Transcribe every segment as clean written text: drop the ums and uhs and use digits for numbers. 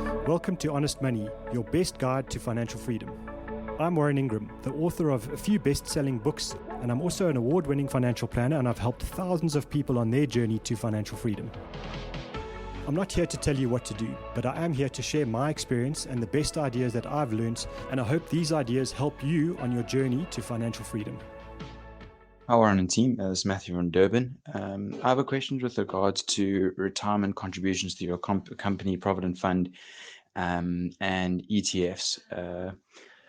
Welcome to Honest Money, your best guide to financial freedom. I'm Warren Ingram, the author of a few best-selling books, and I'm also an award-winning financial planner, and I've helped thousands of people on their journey to financial freedom. I'm not here to tell you what to do, but I am here to share my experience and the best ideas that I've learned, and I hope these ideas help you on your journey to financial freedom. Hi, Warren and team. This is Matthew from Durban. I have a question with regards to retirement contributions to your company, Provident Fund, and ETFs.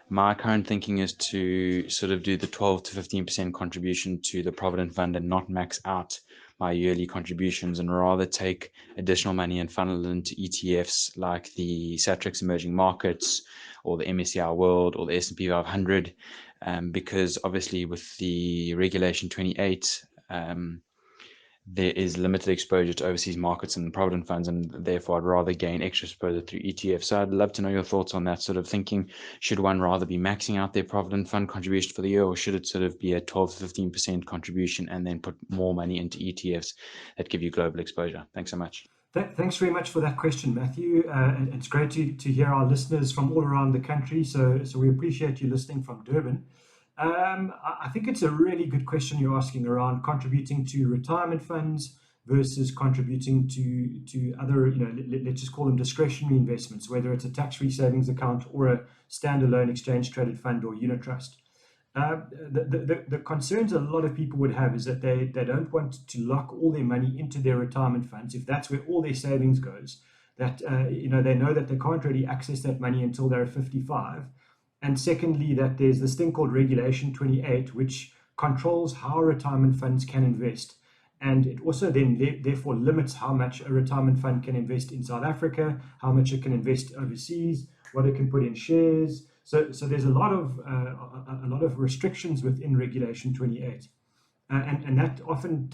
My current thinking is to sort of do the 12 to 15% contribution to the Provident Fund and not max out my yearly contributions, and rather take additional money and funnel it into ETFs like the Satrix Emerging Markets or the MSCI World or the S&P 500, because obviously with the Regulation 28, there is limited exposure to overseas markets and provident funds, and therefore I'd rather gain extra exposure through ETFs. So I'd love to know your thoughts on that sort of thinking. Should one rather be maxing out their provident fund contribution for the year, or should it sort of be a 12 to 15% contribution and then put more money into ETFs that give you global exposure? Thanks so much. Thanks very much for that question, Matthew. It's great to hear our listeners from all around the country, so we appreciate you listening from Durban. I think it's a really good question you're asking around contributing to retirement funds versus contributing to other, let's just call them discretionary investments, whether it's a tax-free savings account or a standalone exchange-traded fund or unit trust. The concerns a lot of people would have is that they don't want to lock all their money into their retirement funds if that's where all their savings goes. That they know that they can't really access that money until they're 55. And secondly, that there's this thing called Regulation 28, which controls how retirement funds can invest. And it also then therefore limits how much a retirement fund can invest in South Africa, how much it can invest overseas, what it can put in shares. So there's a lot of restrictions within Regulation 28. And that often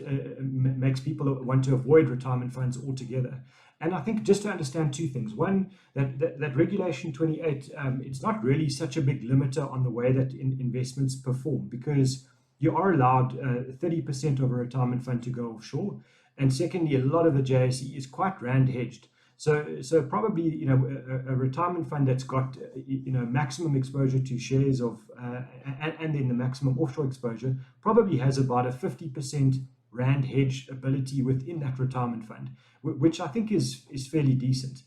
makes people want to avoid retirement funds altogether. And I think just to understand two things. One, that Regulation 28, it's not really such a big limiter on the way that investments perform, because you are allowed 30% of a retirement fund to go offshore. And secondly, a lot of the JSE is quite rand hedged. So probably, a retirement fund that's got, maximum exposure to shares of, and then the maximum offshore exposure probably has about a 50% rand hedge ability within that retirement fund, which I think is fairly decent.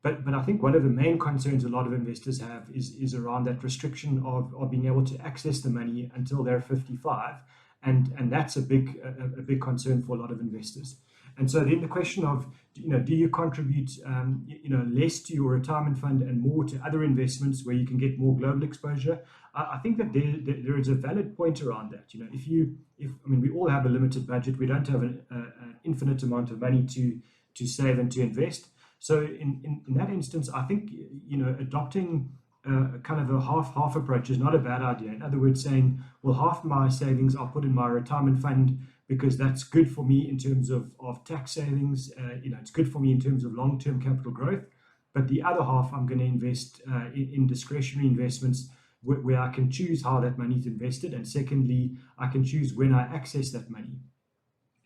But I think one of the main concerns a lot of investors have is around that restriction of being able to access the money until they're 55. And that's a big concern for a lot of investors. And so then the question of, do you contribute, less to your retirement fund and more to other investments where you can get more global exposure? I think that there is a valid point around that. We all have a limited budget. We don't have an infinite amount of money to save and to invest. So in that instance, I think, adopting kind of a half approach is not a bad idea. In other words, saying, well, half my savings I'll put in my retirement fund because that's good for me in terms of tax savings. It's good for me in terms of long-term capital growth. But the other half I'm going to invest in discretionary investments where I can choose how that money is invested. And secondly, I can choose when I access that money.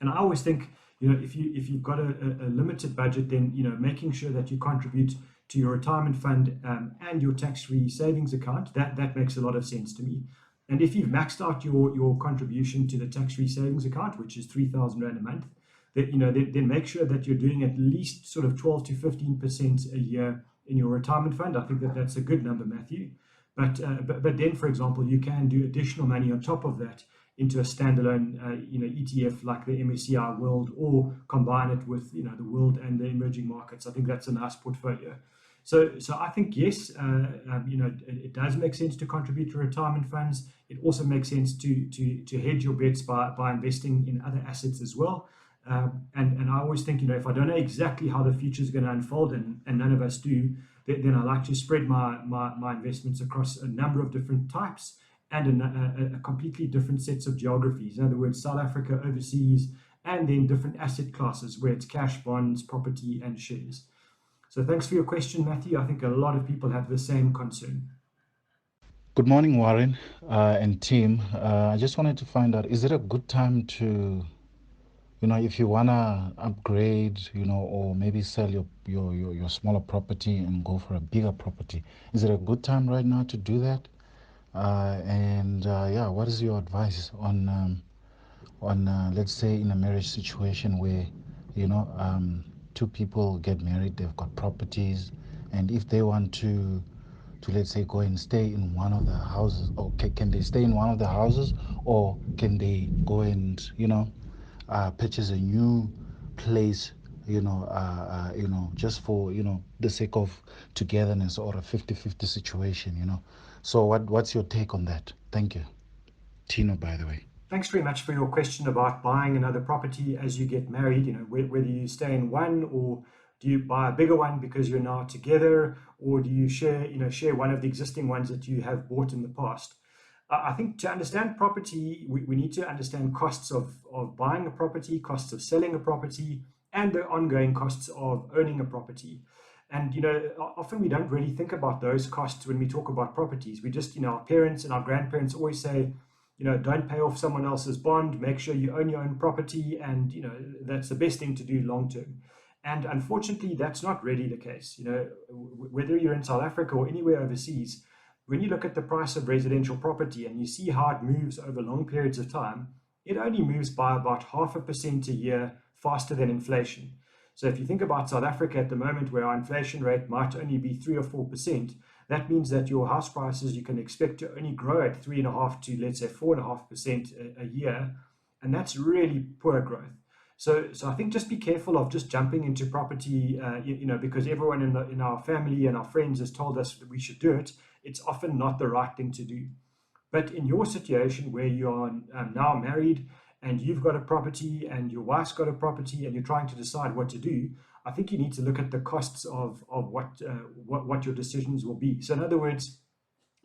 And I always think, if you've got a limited budget, then, making sure that you contribute to your retirement fund and your tax-free savings account, that makes a lot of sense to me. And if you've maxed out your contribution to the tax-free savings account, which is 3,000 Rand a month, then make sure that you're doing at least sort of 12 to 15% a year in your retirement fund. I think that's a good number, Matthew. But then, for example, you can do additional money on top of that into a standalone, ETF like the MSCI World, or combine it with, the World and the emerging markets. I think that's a nice portfolio. So I think, yes, it does make sense to contribute to retirement funds. It also makes sense to hedge your bets by investing in other assets as well. And I always think, if I don't know exactly how the future is going to unfold, and none of us do, then I like to spread my investments across a number of different types and a completely different sets of geographies. In other words, South Africa, overseas, and then different asset classes where it's cash, bonds, property, and shares. So thanks for your question, Matthew. I think a lot of people have the same concern. Good morning, Warren and team. I just wanted to find out, is it a good time to if you wanna upgrade, or maybe sell your smaller property and go for a bigger property, is it a good time right now to do that? And yeah, what is your advice on let's say in a marriage situation where two people get married, they've got properties, and if they want to let's say go and stay in one of the houses, or can they stay in one of the houses, or can they go and purchase a new place, just for the sake of togetherness, or a 50-50 situation, so what's your take on that? Thank you. Tino, by the way. Thanks very much for your question about buying another property as you get married. Whether you stay in one, or do you buy a bigger one because you're now together, or do you share one of the existing ones that you have bought in the past? I think to understand property, we need to understand costs of buying a property, costs of selling a property, and the ongoing costs of owning a property. And often we don't really think about those costs when we talk about properties. We just, our parents and our grandparents always say, don't pay off someone else's bond, make sure you own your own property, and that's the best thing to do long term. And unfortunately, that's not really the case. Whether you're in South Africa or anywhere overseas, when you look at the price of residential property and you see how it moves over long periods of time, it only moves by about 0.5% a year faster than inflation. So if you think about South Africa at the moment, where our inflation rate might only be 3 or 4%, that means that your house prices you can expect to only grow at 3.5 to, let's say, 4.5% a year, and that's really poor growth. So I think just be careful of just jumping into property, because everyone in our family and our friends has told us that we should do it. It's often not the right thing to do. But in your situation where you are now married and you've got a property and your wife's got a property and you're trying to decide what to do, I think you need to look at the costs of what your decisions will be. So in other words,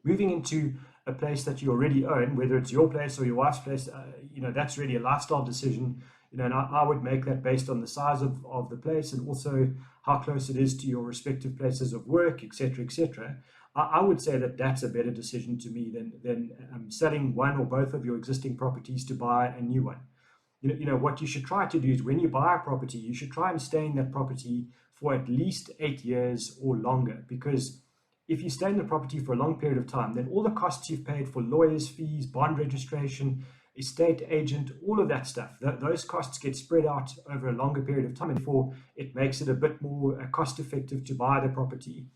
moving into a place that you already own, whether it's your place or your wife's place, that's really a lifestyle decision. And I would make that based on the size of the place, and also how close it is to your respective places of work, etc., etc. I would say that that's a better decision to me than selling one or both of your existing properties to buy a new one. What you should try to do is, when you buy a property, you should try and stay in that property for at least 8 years or longer, because if you stay in the property for a long period of time, then all the costs you've paid for lawyers' fees, bond registration, estate agent, all of that stuff, those costs get spread out over a longer period of time, and therefore it makes it a bit more cost effective to buy the property.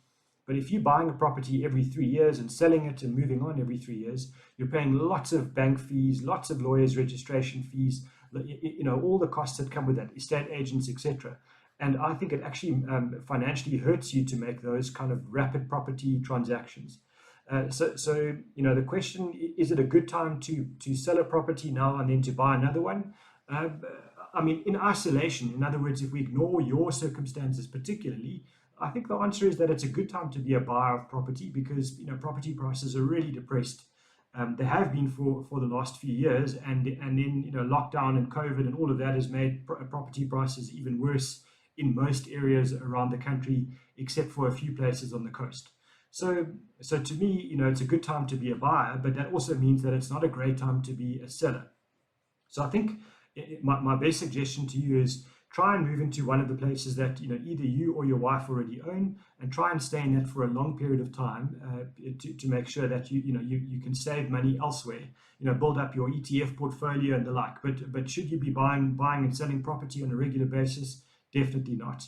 But if you're buying a property every 3 years and selling it and moving on every 3 years, you're paying lots of bank fees, lots of lawyers' registration fees, all the costs that come with that, estate agents, etc. And I think it actually financially hurts you to make those kind of rapid property transactions. So the question, is it a good time to sell a property now and then to buy another one? In isolation, in other words, if we ignore your circumstances particularly, I think the answer is that it's a good time to be a buyer of property, because property prices are really depressed. They have been for the last few years, and then lockdown and COVID and all of that has made property prices even worse in most areas around the country, except for a few places on the coast. So to me, it's a good time to be a buyer, but that also means that it's not a great time to be a seller. So I think my best suggestion to you is, try and move into one of the places that either you or your wife already own, and try and stay in it for a long period of time to make sure that you can save money elsewhere. Build up your ETF portfolio and the like. But should you be buying and selling property on a regular basis? Definitely not.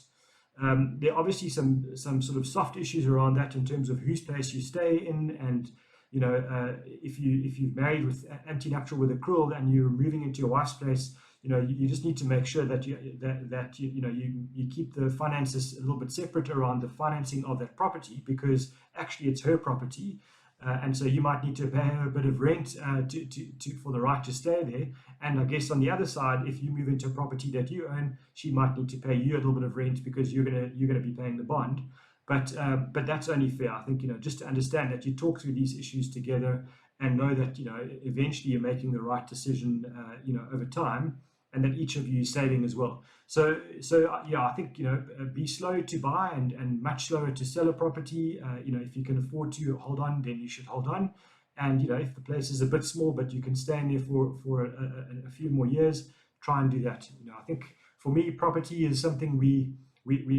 There are obviously some sort of soft issues around that in terms of whose place you stay in, and if you've married with antenuptial with accrual and you're moving into your wife's place, you just need to make sure that you keep the finances a little bit separate around the financing of that property, because actually it's her property. And so you might need to pay her a bit of rent for the right to stay there. And I guess on the other side, if you move into a property that you own, she might need to pay you a little bit of rent, because you're gonna be paying the bond. But that's only fair. I think just to understand that you talk through these issues together, and know that eventually you're making the right decision over time, and that each of you is saving as well. So yeah, I think be slow to buy and much slower to sell a property. If you can afford to hold on, then you should hold on. And if the place is a bit small but you can stay in there for a few more years, try and do that. I think for me, property is something we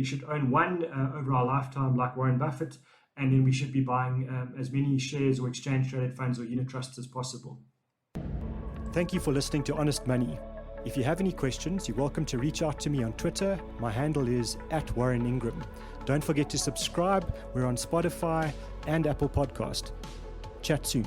should own one over our lifetime, like Warren Buffett, and then we should be buying as many shares or exchange traded funds or unit trusts as possible. Thank you for listening to Honest Money. If you have any questions, you're welcome to reach out to me on Twitter. My handle is @WarrenIngram. Don't forget to subscribe. We're on Spotify and Apple Podcast. Chat soon.